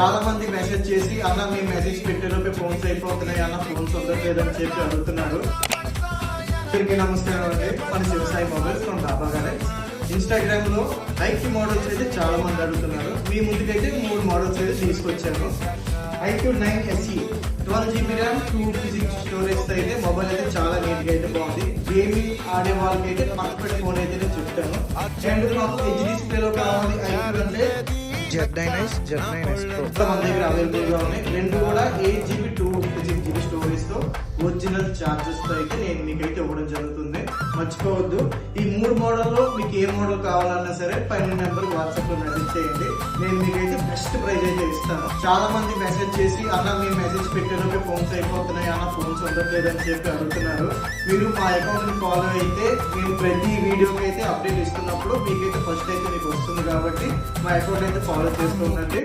చాలా మంది మెసేజ్ చేసి అన్న మీ మెసేజ్ పెట్టేలోపే ఫోన్స్ అయిపోతున్నాయి అన్న ఫోన్స్ ఉండట్లేదని చెప్పి అడుగుతున్నారు. అందరికీ నమస్కారం అండి. మన శివసాయి మొబైల్స్ ఫ్రమ్ డాబా గార్డెన్స్. ఇన్స్టాగ్రామ్ లో ఐక్యూ మోడల్స్ అయితే చాలా మంది అడుగుతున్నారు. మీ ముందుకైతే 3 మోడల్స్ అయితే తీసుకొచ్చాను. iQOO 9 SE 12GB RAM 256 storage తో అయితే మొబైల్ అయితే చాలా నీట్ గా అయితే బాగుంది. గేమింగ్ ఆడే వాళ్ళకి అయితే పర్ఫెక్ట్ ఫోన్ అయితే నేను చెప్తాను. అండ్ నాకు హెచ్ డిస్ప్లే లో కావాలి iQOO అంటే Z9S Pro మన దగ్గర అవైలబుల్ గా ఉన్నాయి. రెండు కూడా 8GB 256GB స్టోరేజ్ తో ఒరిజినల్ చార్జెస్ తో అయితే నేను మీకైతే ఇవ్వడం జరుగుతుంది. మర్చిపోవద్దు. ఈ 3 మోడల్లో మీకు ఏ మోడల్ కావాలన్నా సరే పైన నెంబర్ వాట్సాప్ లో మెసేజ్ చేయండి. నేను మీకైతే బెస్ట్ ప్రైస్ అయితే ఇస్తాను. చాలా మంది మెసేజ్ చేసి అన్న మీ మెసేజ్ పెట్టేలోపే ఫోన్స్ అయిపోతున్నాయి అన్న ఫోన్స్ ఉండట్లేదని చెప్పి అడుగుతున్నారు. మీరు మా అకౌంట్ ని ఫాలో అయితే మేము ప్రతి వీడియోకి అయితే అప్డేట్ ఇస్తున్నప్పుడు మీకైతే ఫస్ట్ అయితే మీకు వస్తుంది. కాబట్టి మా అకౌంట్ అయితే ఫాలో చేస్తూ ఉండండి.